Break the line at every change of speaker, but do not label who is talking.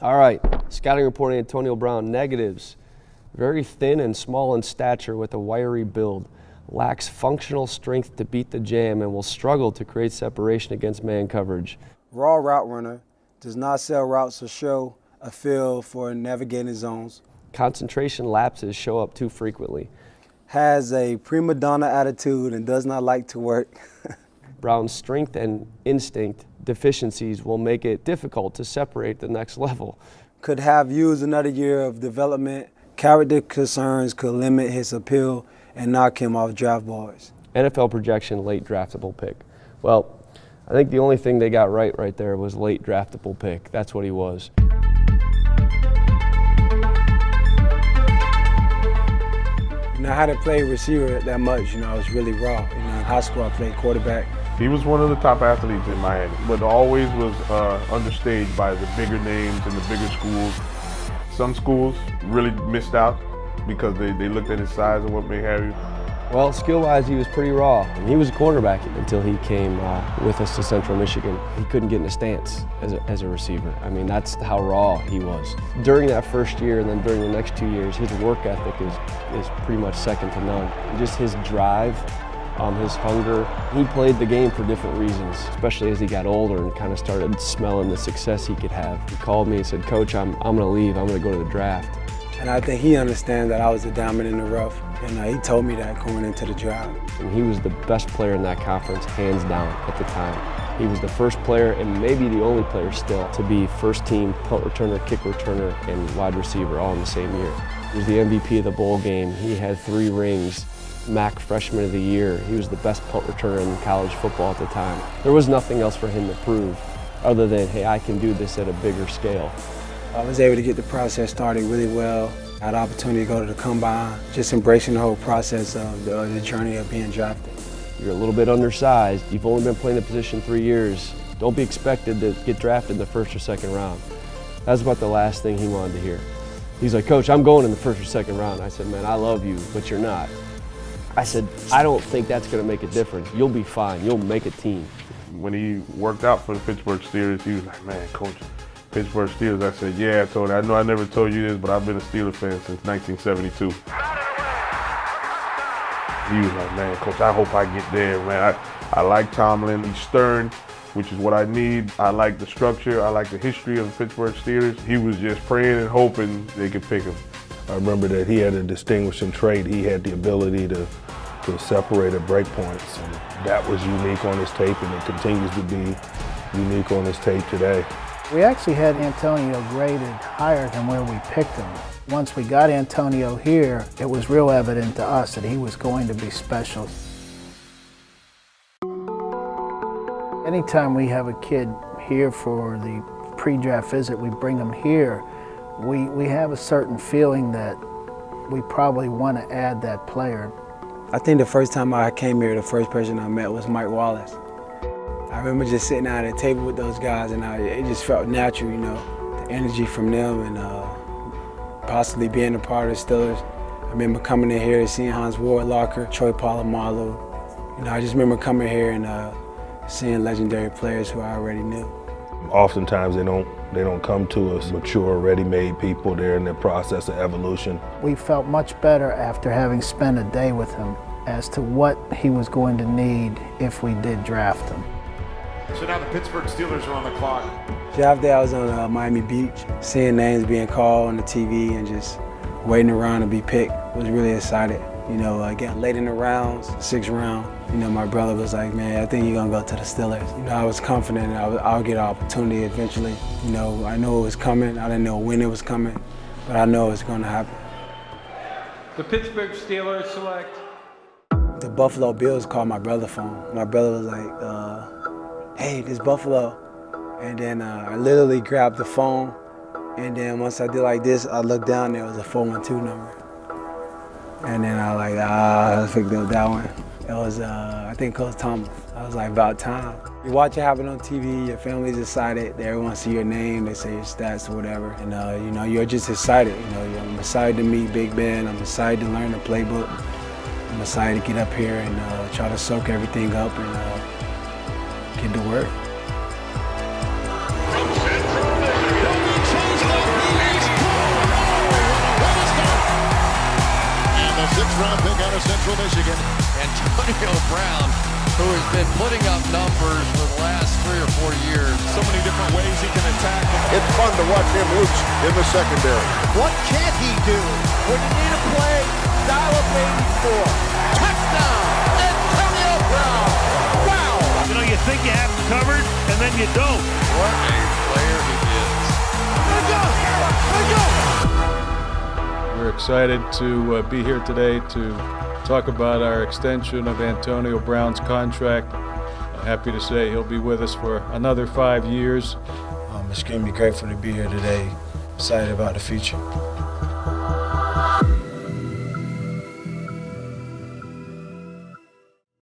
All right, scouting report Antonio Brown, negatives. Very thin and small in stature with a wiry build. Lacks functional strength to beat the jam and will struggle to create separation against man coverage.
Raw route runner, does not sell routes or show a feel for navigating zones.
Concentration lapses show up too frequently.
Has a prima donna attitude and does not like to work.
Brown's strength and instinct deficiencies will make it difficult to separate the next level.
Could have used another year of development. Character concerns could limit his appeal and knock him off draft boards.
NFL projection, late draftable pick. Well, I think the only thing they got right there was late draftable pick. That's what he was.
I hadn't played receiver that much, I was really raw. In high school I played quarterback.
He was one of the top athletes in Miami, but always was understaged by the bigger names and the bigger schools. Some schools really missed out because they looked at his size and what may have you.
Well, skill-wise, he was pretty raw. And he was a cornerback until he came with us to Central Michigan. He couldn't get in a stance as a receiver. I mean, that's how raw he was. During that first year and then during the next 2 years, his work ethic is pretty much second to none. Just his drive, his hunger. He played the game for different reasons, especially as he got older and kind of started smelling the success he could have. He called me and said, "Coach, I'm going to leave. I'm going to go to the draft."
And I think he understands that I was a diamond in the rough. And he told me that going into the draft.
And he was the best player in that conference, hands down, at the time. He was the first player, and maybe the only player still, to be first team punt returner, kick returner, and wide receiver all in the same year. He was the MVP of the bowl game. He had 3 rings, MAC Freshman of the Year. He was the best punt returner in college football at the time. There was nothing else for him to prove other than, hey, I can do this at a bigger scale.
I was able to get the process started really well. I had the opportunity to go to the combine, just embracing the whole process of the journey of being drafted.
You're a little bit undersized. You've only been playing the position 3 years. Don't be expected to get drafted in the first or second round. That's about the last thing he wanted to hear. He's like, "Coach, I'm going in the first or second round." I said, "Man, I love you, but you're not." I said, "I don't think that's going to make a difference. You'll be fine. You'll make a team."
When he worked out for the Pittsburgh Steelers, he was like, "Man, Coach, Pittsburgh Steelers." I said, "Yeah," I told him. "I know I never told you this, but I've been a Steelers fan since 1972. He was like, "Man, Coach, I hope I get there, man." I like Tomlin. He's stern, which is what I need. I like the structure. I like the history of the Pittsburgh Steelers. He was just praying and hoping they could pick him.
I remember that he had a distinguishing trait. He had the ability to separate at break points, and that was unique on his tape, and it continues to be unique on his tape today.
We actually had Antonio graded higher than where we picked him. Once we got Antonio here, it was real evident to us that he was going to be special. Anytime we have a kid here for the pre-draft visit, we bring him here, we have a certain feeling that we probably want to add that player.
I think the first time I came here, the first person I met was Mike Wallace. I remember just sitting down at a table with those guys, and it just felt natural, the energy from them, and possibly being a part of the Steelers. I remember coming in here and seeing Hans Wardlocker, Troy Polamalu. I just remember coming here and seeing legendary players who I already knew.
Oftentimes they don't come to us mature, ready-made people. They're in the process of evolution.
We felt much better after having spent a day with him as to what he was going to need if we did draft him.
So now the Pittsburgh Steelers are on the clock.
Draft day I was on Miami Beach, seeing names being called on the TV and just waiting around to be picked. Was really excited. Getting late in the rounds, 6th round, my brother was like, "Man, I think you're gonna go to the Steelers." I was confident I'll get an opportunity eventually. I knew it was coming. I didn't know when it was coming, but I know it was gonna happen.
The Pittsburgh Steelers select.
The Buffalo Bills called my brother phone. My brother was like, "Hey, this Buffalo." And then I literally grabbed the phone, and then once I did like this, I looked down, there was a 412 number. And then I was like, I picked up that one. It was, I think Coach Tomlin. I was like, about time. You watch it happen on TV, your family's excited, everyone see your name, they say your stats or whatever, and you're just excited. I'm excited to meet Big Ben, I'm excited to learn the playbook, I'm excited to get up here and try to soak everything up and get to work.
From Central Michigan, 6th-round pick out of Central Michigan.
Antonio Brown, who has been putting up numbers for the last 3 or 4 years.
So many different ways he can attack. It's fun to watch him loose in the secondary.
What can't he do? When you need a play, dial up 84. Touchdown, Antonio Brown. Wow.
You know, you think you have him covered, and then you don't.
What a player he is.
We're excited to be here today to talk about our extension of Antonio Brown's contract. Happy to say he'll be with us for another 5 years.
It's going to be grateful to be here today. Excited about the future.